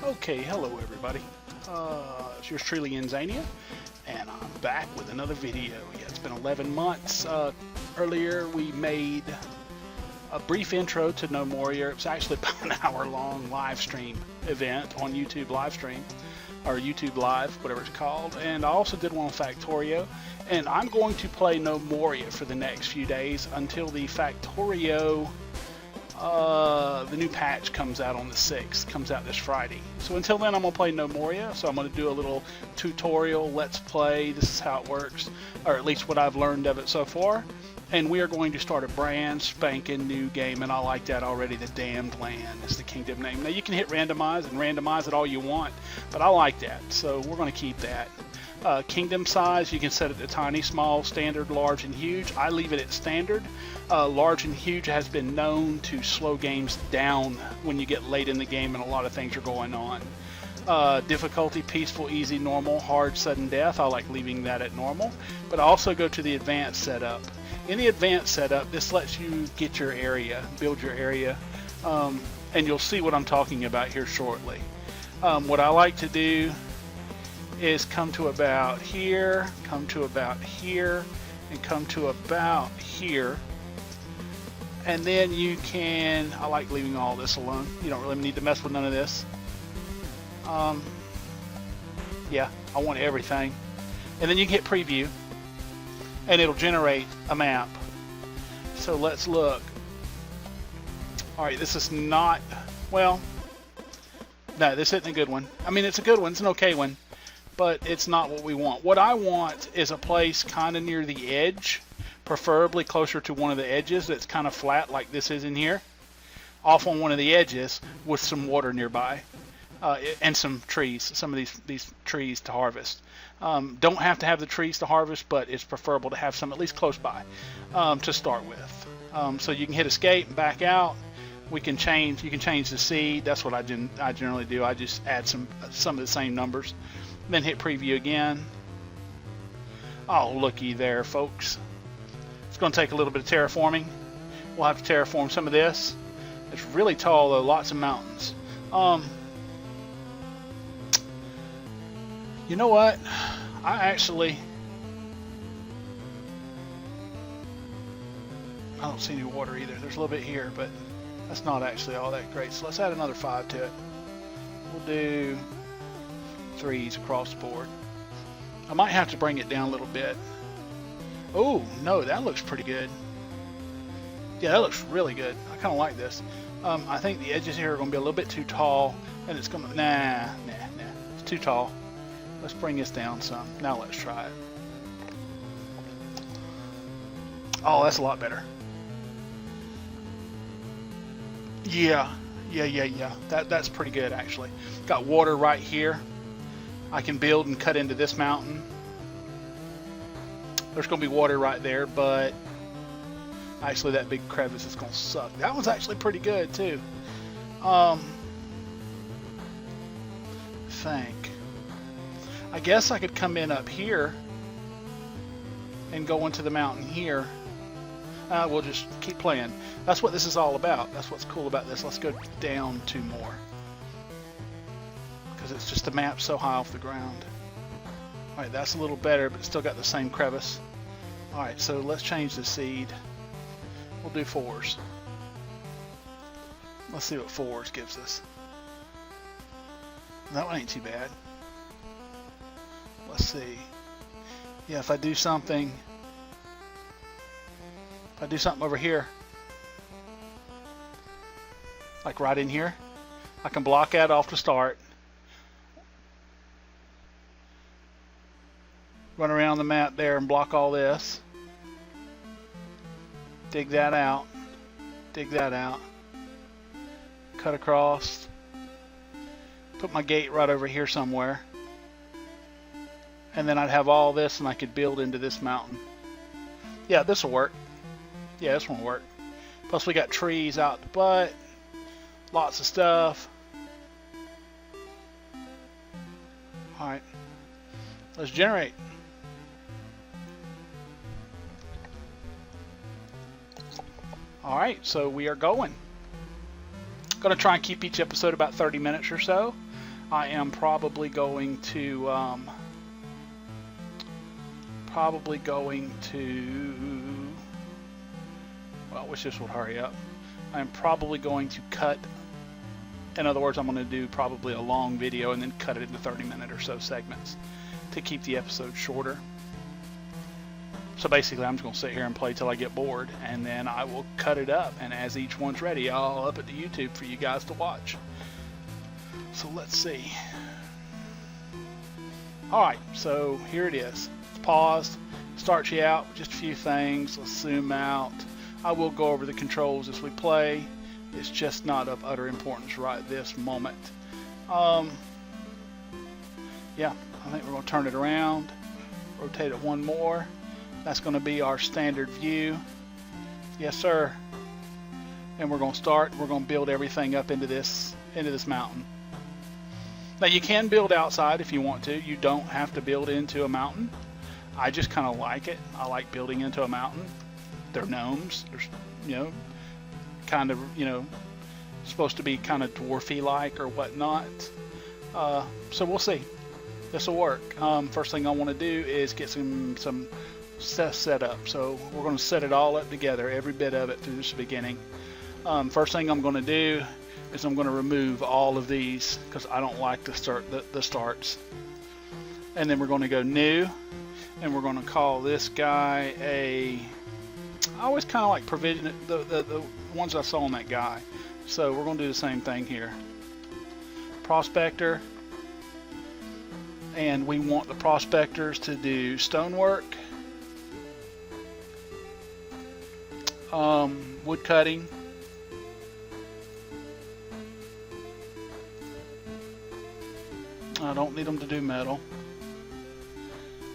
Okay, hello everybody. It's yours truly, Inzainia, and I'm back with another video. Yeah, it's been 11 months. Earlier we made a brief intro to Gnomoria. It was actually about an hour-long live stream event on YouTube live stream, or YouTube Live, whatever it's called. And I also did one on Factorio, and I'm going to play Gnomoria for the next few days until the Factorio the new patch comes out on the 6th, comes out this Friday. So until then I'm going to play Gnomoria, so I'm going to do a little tutorial, let's play, this is how it works, or at least what I've learned of it so far. And we are going to start a brand spanking new game, and I like that already. The Damned Land is the kingdom name. Now you can hit randomize and randomize it all you want, but I like that, so we're going to keep that. Kingdom size, you can set it to tiny, small, standard, large, and huge. I leave it at standard. Large and huge has been known to slow games down when you get late in the game and a lot of things are going on. Difficulty, peaceful, easy, normal, hard, sudden death. I like leaving that at normal. But I also go to the advanced setup. In the advanced setup, this lets you get your area, build your area, and you'll see what I'm talking about here shortly. What I like to do is come to about here, come to about here, and come to about here. And then you can, I like leaving all this alone. You don't really need to mess with none of this. Yeah, I want everything. And then you can hit preview, and it'll generate a map. So let's look. Alright, this is not, well, no, this isn't a good one. I mean, it's a good one, it's an okay one, but it's not what we want. What I want is a place kind of near the edge, preferably closer to one of the edges that's kind of flat like this is in here, off on one of the edges with some water nearby, and some trees, some of these trees to harvest. Don't have to have the trees to harvest, but it's preferable to have some at least close by to start with. So you can hit escape and back out. We can change, you can change the seed. That's what I generally do. I just add some of the same numbers. Then hit preview again. Oh, looky there, folks. It's going to take a little bit of terraforming. We'll have to terraform some of this. It's really tall, though. Lots of mountains. You know what? I don't see any water either. There's a little bit here, but that's not actually all that great. So let's add another 5 to it. We'll do 3s across the board. I might have to bring it down a little bit. Oh, no, that looks pretty good. Yeah, that looks really good. I kind of like this. I think the edges here are going to be a little bit too tall, and it's going to, nah, it's too tall. Let's bring this down some. Now let's try it. Oh, that's a lot better. Yeah. That's pretty good, actually. Got water right here. I can build and cut into this mountain. There's going to be water right there, but actually that big crevice is going to suck. That one's actually pretty good, too. I guess I could come in up here and go into the mountain here. We'll just keep playing. That's what this is all about. That's what's cool about this. Let's go down 2 more. Because it's just the map so high off the ground. Alright, that's a little better, but still got the same crevice. Alright, so let's change the seed. We'll do 4s. Let's see what 4s gives us. That one ain't too bad. Let's see. Yeah, if I do something over here, like right in here, I can block that off to start, run around the map there and block all this, dig that out, cut across, put my gate right over here somewhere, and then I'd have all this and I could build into this mountain. Yeah, this will work. Yeah, this one will work. Plus we got trees out the butt, lots of stuff. Alright, let's generate. Alright, so we are going. Going to try and keep each episode about 30 minutes or so. I am probably going to well, I wish this would hurry up. I'm probably going to cut, in other words, I'm going to do probably a long video and then cut it into 30-minute or so segments to keep the episode shorter. So basically I'm just going to sit here and play till I get bored, and then I will cut it up, and as each one's ready I'll up it to YouTube for you guys to watch. So let's see. Alright, so here it is. It's paused. Starts you out with just a few things. Let's zoom out. I will go over the controls as we play. It's just not of utter importance right this moment. Yeah, I think we're going to turn it around, rotate it one more. That's going to be our standard view. Yes, sir. And we're going to start. We're going to build everything up into this mountain. Now you can build outside if you want to. You don't have to build into a mountain. I just kind of like it. I like building into a mountain. They're gnomes. They're, you know, kind of, you know, supposed to be kind of dwarfy-like or whatnot. So we'll see. This will work. First thing I want to do is get some stuff set up. So we're going to set it all up together, every bit of it through this beginning. First thing I'm going to do is I'm going to remove all of these because I don't like the starts. And then we're going to go new, and we're going to call this guy a, I always kind of like provision the ones I saw on that guy. So we're going to do the same thing here. Prospector, and we want the prospectors to do stonework, wood cutting, I don't need them to do metal.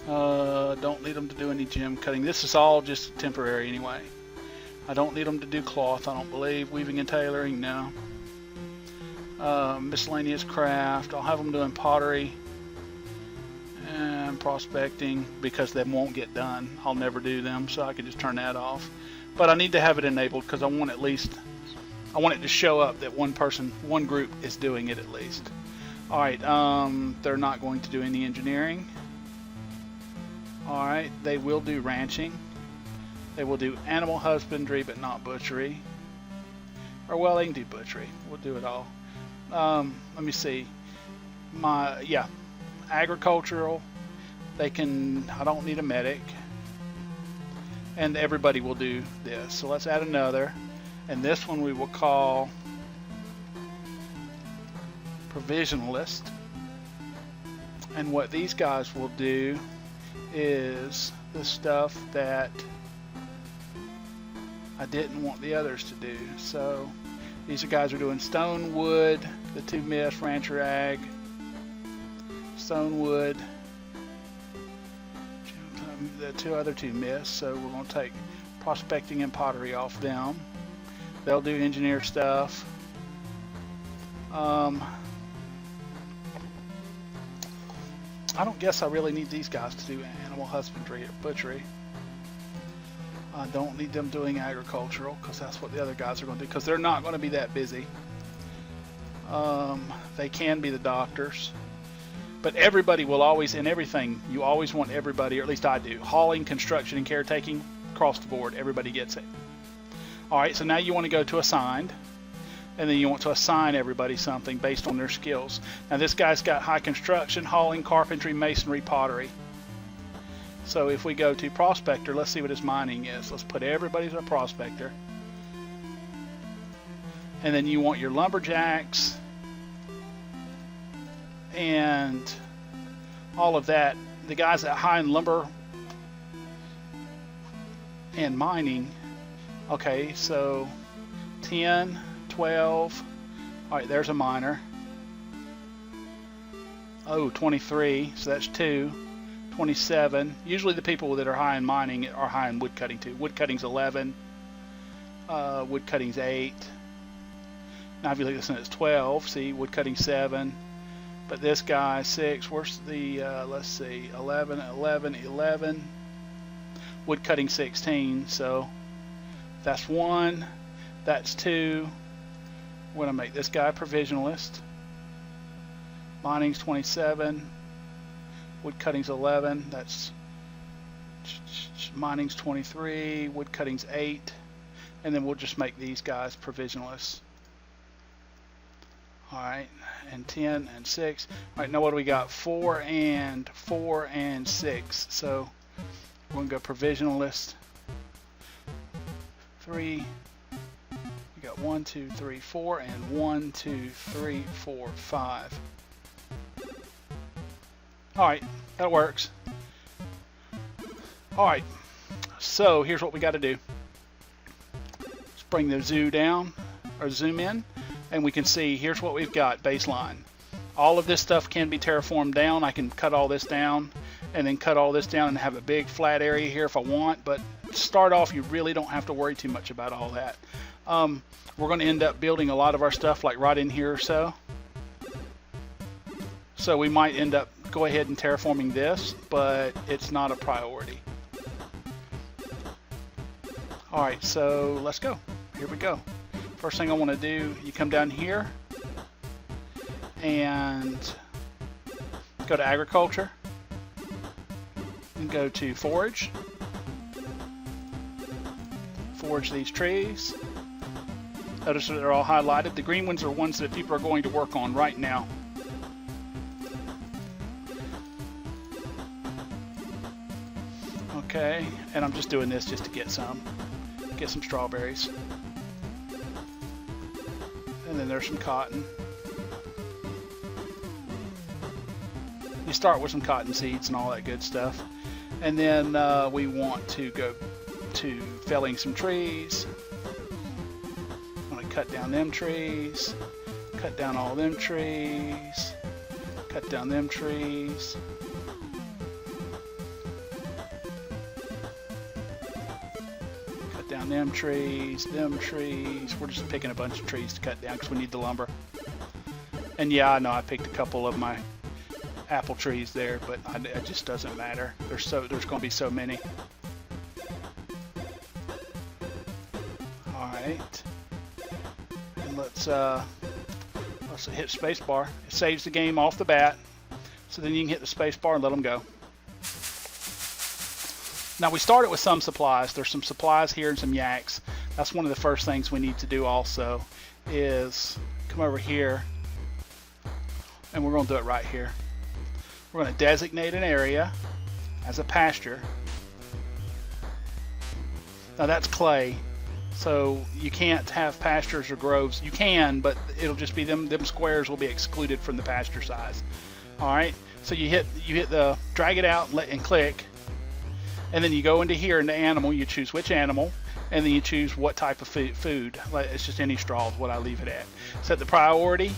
Don't need them to do any gem cutting. This is all just temporary anyway. I don't need them to do cloth, I don't believe. Weaving and tailoring, no. Miscellaneous craft, I'll have them doing pottery and prospecting because they won't get done. I'll never do them, so I can just turn that off. But I need to have it enabled because I want it to show up that one group is doing it at least. Alright, they're not going to do any engineering. Alright, they will do ranching. They will do animal husbandry, but not butchery. Or, well, they can do butchery. We'll do it all. Let me see. Agricultural. They can, I don't need a medic. And everybody will do this. So let's add another. And this one we will call provisionalist. And what these guys will do is the stuff that I didn't want the others to do. So these guys are doing stone, wood, the 2 miss, rancher ag, stone, wood, the other 2 miss. So we're going to take prospecting and pottery off them. They'll do engineer stuff. I don't guess I really need these guys to do animal husbandry or butchery. I don't need them doing agricultural because that's what the other guys are going to do because they're not going to be that busy. They can be the doctors. But everybody will always, in everything, you always want everybody, or at least I do, hauling, construction, and caretaking, across the board, everybody gets it. Alright, so now you want to go to assigned, and then you want to assign everybody something based on their skills. Now this guy's got high construction, hauling, carpentry, masonry, pottery. So if we go to prospector, let's see what his mining is. Let's put everybody as a prospector. And then you want your lumberjacks and all of that. The guys that high in lumber and mining. Okay, so 10, 12. Alright, there's a miner. Oh, 23, so that's 2. 27. Usually the people that are high in mining are high in wood cutting too. Wood cutting's 11. Wood cutting's 8. Now if you look at this one, it's 12. See, wood cutting 7. But this guy 6. Where's the let's see, 11, 11, 11. Wood cutting 16. So that's 1. That's 2. We're gonna make this guy a provisionalist. Mining's 27. Wood cutting's 11. That's mining's 23. Wood cutting's 8. And then we'll just make these guys provisionalists. Alright, and 10 and 6. Alright, now what do we got? 4 and 6. So we're going to go provisionalist. 3. We got 1, 2, 3, 4, and 1, 2, 3, 4, 5. Alright, that works. Alright, so here's what we got to do. Let's bring the zoom in, and we can see here's what we've got baseline. All of this stuff can be terraformed down. I can cut all this down and then cut all this down and have a big flat area here if I want, but to start off, you really don't have to worry too much about all that. We're going to end up building a lot of our stuff like right in here or so. So we might end up go ahead and terraforming this, but it's not a priority. Alright, so let's go. Here we go. First thing I want to do, you come down here and go to agriculture and go to forage. Forage these trees. Notice that they're all highlighted. The green ones are ones that people are going to work on right now. Okay, and I'm just doing this just to get some strawberries. And then there's some cotton. You start with some cotton seeds and all that good stuff. And then we want to go to felling some trees. I'm going to cut down them trees, cut down all them trees, cut down them trees. Down them trees. We're just picking a bunch of trees to cut down because we need the lumber. And yeah, I know I picked a couple of my apple trees there, but it just doesn't matter. There's going to be so many. All right, and let's hit spacebar. It saves the game off the bat, so then you can hit the spacebar and let them go. Now we started with some supplies. There's some supplies here and some yaks. That's one of the first things we need to do also is come over here, and we're going to do it right here. We're going to designate an area as a pasture. Now that's clay, so you can't have pastures or groves. You can, but it'll just be them squares will be excluded from the pasture size. All right, so you hit the drag it out and click. And then you go into here into animal, you choose which animal, and then you choose what type of food. It's just any straw is what I leave it at. Set the priority,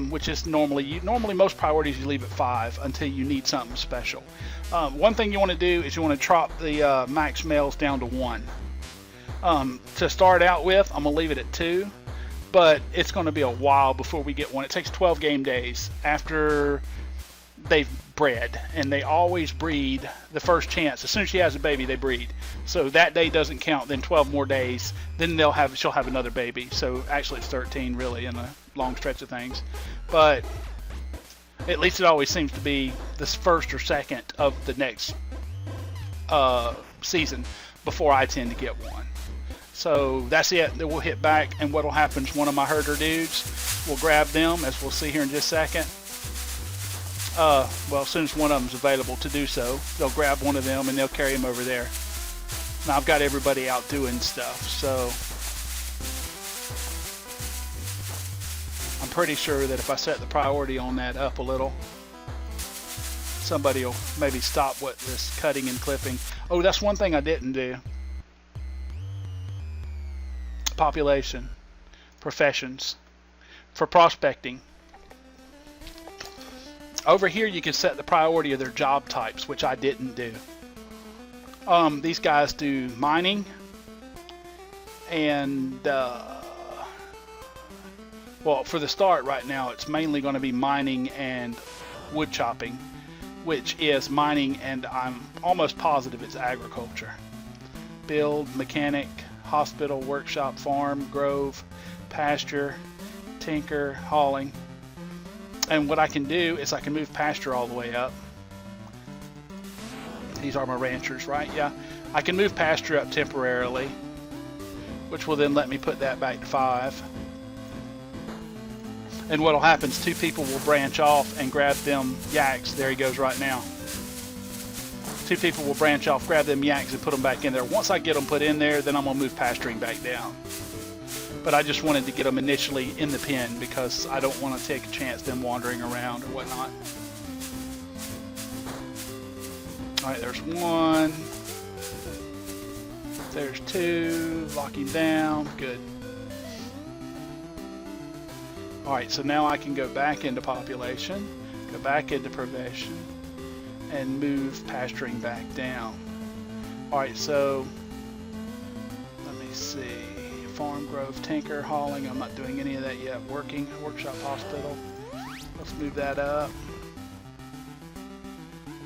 which is normally most priorities you leave at 5 until you need something special. One thing you want to do is you want to drop the max males down to 1. To start out with, I'm going to leave it at 2, but it's going to be a while before we get one. It takes 12 game days after they've bred, and they always breed the first chance. As soon as she has a baby, they breed. So that day doesn't count. Then 12 more days, then she'll have another baby. So actually it's 13 really in a long stretch of things. But at least it always seems to be the first or second of the next season before I tend to get one. So that's it. Then we'll hit back, and what'll happen is one of my herder dudes will grab them, as we'll see here in just a second. Well, as soon as one of them's available to do so, they'll grab one of them and they'll carry him over there. Now I've got everybody out doing stuff, so I'm pretty sure that if I set the priority on that up a little, somebody will maybe stop what this cutting and clipping. Oh, that's one thing I didn't do. Population, professions, for prospecting. Over here you can set the priority of their job types, which I didn't do. These guys do mining and well, for the start right now it's mainly going to be mining and wood chopping, which is mining, and I'm almost positive it's agriculture. Build, mechanic, hospital, workshop, farm, grove, pasture, tinker, hauling. And what I can do is I can move pasture all the way up. These are my ranchers, right? Yeah. I can move pasture up temporarily, which will then let me put that back to 5. And what'll happen is 2 people will branch off and grab them yaks. There he goes right now. 2 people will branch off, grab them yaks, and put them back in there. Once I get them put in there, then I'm going to move pasturing back down. But I just wanted to get them initially in the pen because I don't want to take a chance them wandering around or whatnot. Alright, there's 1. There's 2. Lock him down. Good. Alright, so now I can go back into population, go back into provision, and move pasturing back down. Alright, so let me see. Farm, grove, tinker, hauling. I'm not doing any of that yet. Working, workshop, hospital. Let's move that up.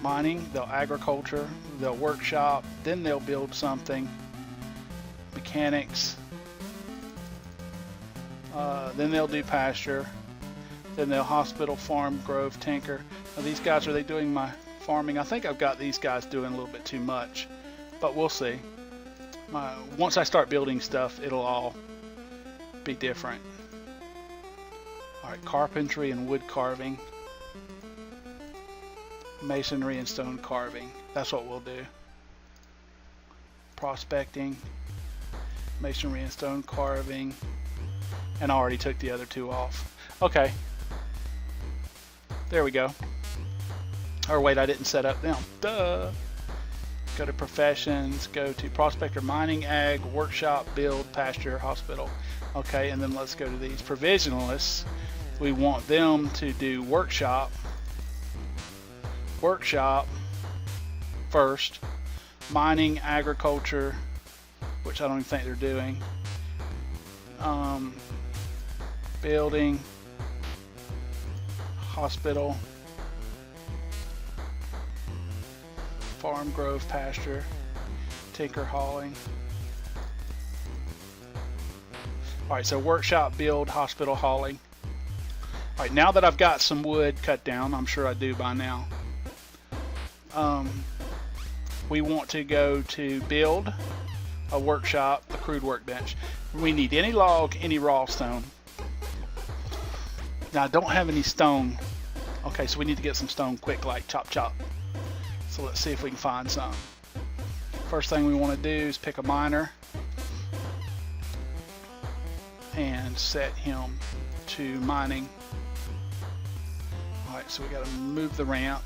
Mining, they'll agriculture, they'll workshop, then they'll build something. Mechanics. Then they'll do pasture. Then they'll hospital, farm, grove, tinker. Now these guys, are they doing my farming? I think I've got these guys doing a little bit too much, but we'll see. Once I start building stuff, it'll all be different. Alright, carpentry and wood carving. Masonry and stone carving. That's what we'll do. Prospecting. Masonry and stone carving. And I already took the other 2 off. Okay. There we go. Or wait, I didn't set up them. Duh. Go to professions, go to prospector, mining, ag, workshop, build, pasture, hospital. Okay, and then let's go to these provisionalists. We want them to do workshop first, mining, agriculture, which I don't even think they're doing, building, hospital, farm, grove, pasture, tinker, hauling. Alright, so workshop, build, hospital, hauling. Alright, now that I've got some wood cut down, I'm sure I do by now, we want to go to build a workshop, a crude workbench. We need any log, any raw stone. Now I don't have any stone. Okay, so we need to get some stone quick, like chop chop. So let's see if we can find some. First thing we want to do is pick a miner and set him to mining. Alright, so we got to move the ramp.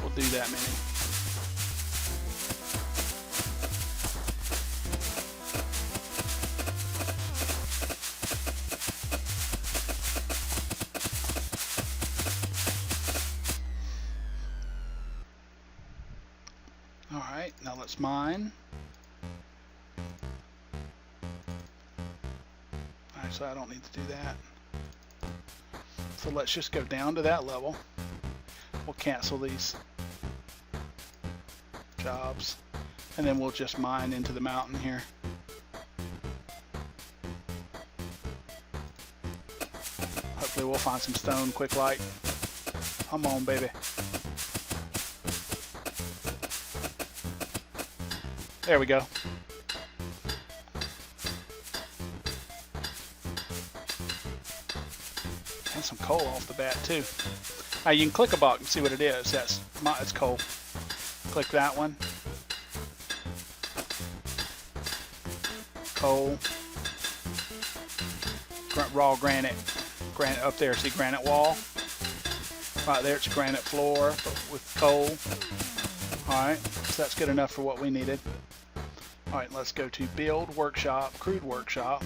We'll do that many. Alright, now let's mine. Actually, I don't need to do that. So let's just go down to that level. We'll cancel these jobs, and then we'll just mine into the mountain here. Hopefully we'll find some stone quick like. Come on, baby. There we go. And some coal off the bat too. Now you can click a box and see what it is. It's coal. Click that one. Coal. Raw granite. Granite up there. See granite wall? Right there it's granite floor but with coal. Alright, so that's good enough for what we needed. Alright, let's go to build, workshop, crude workshop.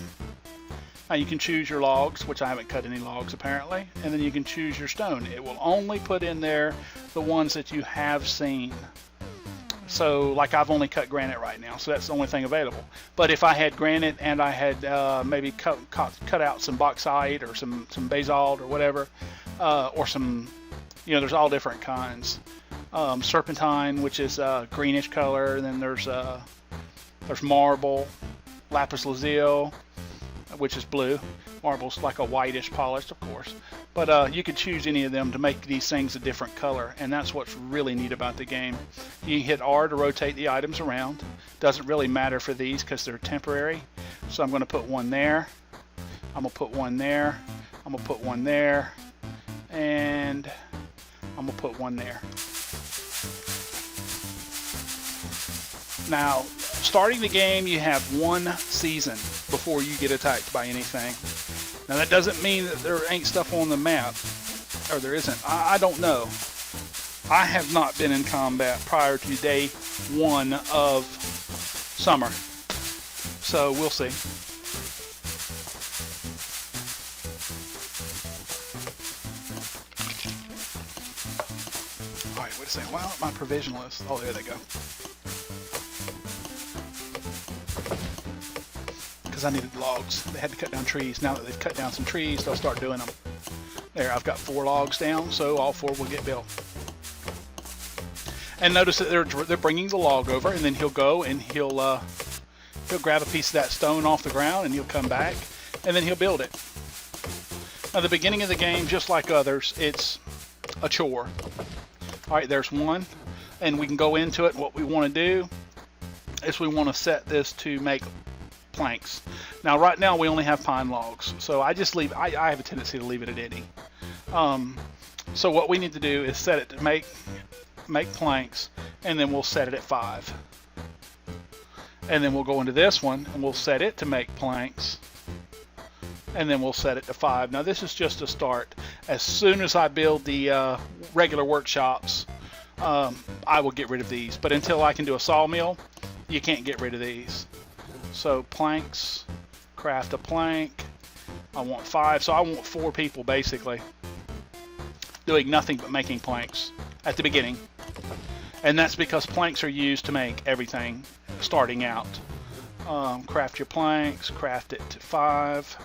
Now you can choose your logs, which I haven't cut any logs apparently, and then you can choose your stone. It will only put in there the ones that you have seen. So like I've only cut granite right now, so that's the only thing available. But if I had granite and I had maybe cut out some bauxite or some basalt or whatever, or some, you know, there's all different kinds. Serpentine, which is greenish color, and then there's marble, lapis lazuli, which is blue. Marble's like a whitish polished, of course. But you could choose any of them to make these things a different color, and that's what's really neat about the game. You can hit R to rotate the items around. Doesn't really matter for these because they're temporary. So I'm going to put one there. I'm going to put one there. I'm going to put one there. And I'm going to put one there. Now, starting the game, you have one season before you get attacked by anything. Now, that doesn't mean that there ain't stuff on the map, or there isn't. I don't know. I have not been in combat prior to day 1 of summer, so we'll see. All right, wait a second. Why aren't my provisionalists? Oh, there they go. Because I needed logs. They had to cut down trees. Now that they've cut down some trees, they'll start doing them. There, I've got 4 logs down, so all 4 will get built. And notice that they're bringing the log over, and then he'll go and he'll grab a piece of that stone off the ground, and he'll come back, and then he'll build it. Now, the beginning of the game, just like others, it's a chore. All right, there's one, and we can go into it. What we want to do is we want to set this to make planks. Now right now we only have pine logs, so I just leave. I have a tendency to leave it at any. So what we need to do is set it to make planks, and then we'll set it at 5. And then we'll go into this one and we'll set it to make planks, and then we'll set it to 5. Now this is just a start. As soon as I build the regular workshops, I will get rid of these, but until I can do a sawmill, you can't get rid of these. So planks, craft a plank. I want 5, so I want 4 people basically doing nothing but making planks at the beginning. And that's because planks are used to make everything starting out. Craft your planks, craft it to 5.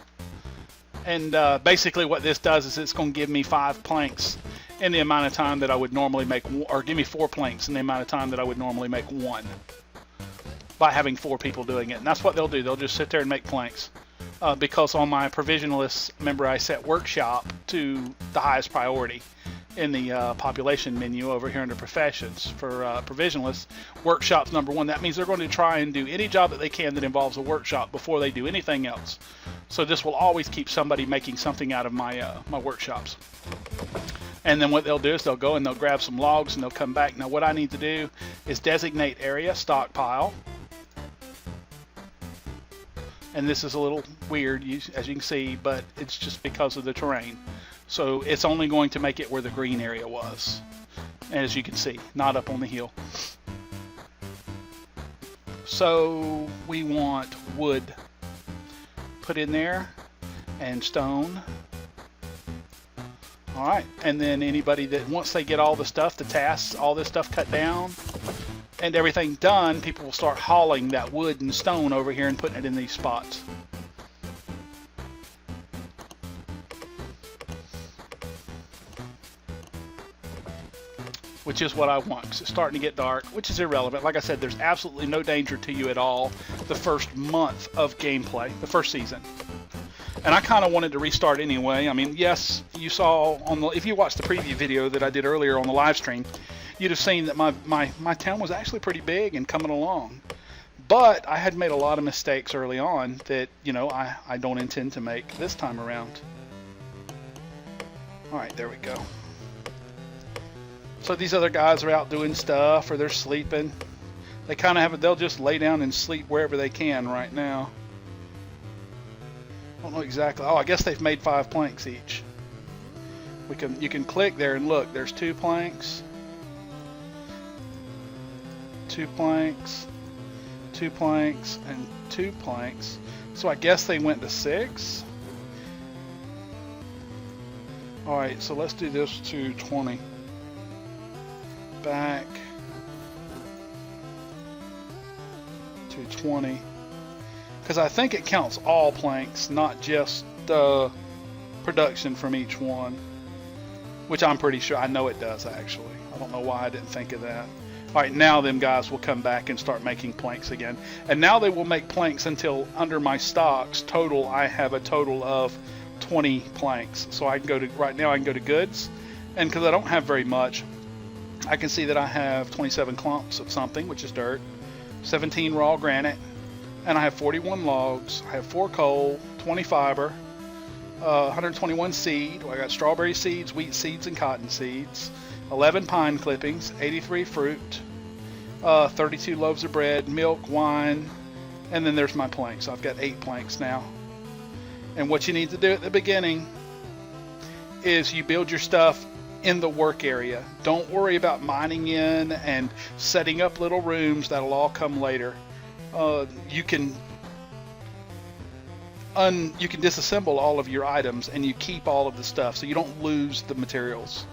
And basically what this does is it's going to give me 5 planks in the amount of time that I would normally make, or give me 4 planks in the amount of time that I would normally make 1. By having 4 people doing it. And that's what they'll do. They'll just sit there and make planks. Because on my provisionalist, remember I set workshop to the highest priority in the population menu over here under professions. For provisionalists, workshop's number 1. That means they're going to try and do any job that they can that involves a workshop before they do anything else. So this will always keep somebody making something out of my my workshops. And then what they'll do is they'll go and they'll grab some logs and they'll come back. Now what I need to do is designate area, stockpile. And this is a little weird, as you can see, but it's just because of the terrain. So it's only going to make it where the green area was. As you can see, not up on the hill. So we want wood put in there and stone. All right, and then anybody that, once they get all the stuff, the tasks, all this stuff cut down, and everything done, people will start hauling that wood and stone over here and putting it in these spots. Which is what I want, because it's starting to get dark, which is irrelevant. Like I said, there's absolutely no danger to you at all the first month of gameplay, the first season. And I kind of wanted to restart anyway. I mean, yes, you saw on the, if you watched the preview video that I did earlier on the live stream, you'd have seen that my town was actually pretty big and coming along. But I had made a lot of mistakes early on that, you know, I don't intend to make this time around. All right, there we go. So these other guys are out doing stuff, or they're sleeping. They kind of have it, they'll just lay down and sleep wherever they can right now. I don't know exactly. Oh, I guess they've made 5 planks each. You can click there and look. There's 2 planks. 2 planks. 2 planks and 2 planks. So I guess they went to 6. All right, so let's do this to 20. Back to 20. Because I think it counts all planks, not just the production from each one. Which I'm pretty sure, I know it does actually. I don't know why I didn't think of that. All right, now them guys will come back and start making planks again. And now they will make planks until under my stocks total, I have a total of 20 planks. So I can go to, right now I can go to goods. And because I don't have very much, I can see that I have 27 clumps of something, which is dirt, 17 raw granite, and I have 41 logs. I have 4 coal, 20 fiber, 121 seed. I got strawberry seeds, wheat seeds, and cotton seeds. 11 pine clippings, 83 fruit, 32 loaves of bread, milk, wine, and then there's my planks. I've got 8 planks now. And what you need to do at the beginning is you build your stuff in the work area. Don't worry about mining in and setting up little rooms. That'll all come later. You can disassemble all of your items and you keep all of the stuff so you don't lose the materials.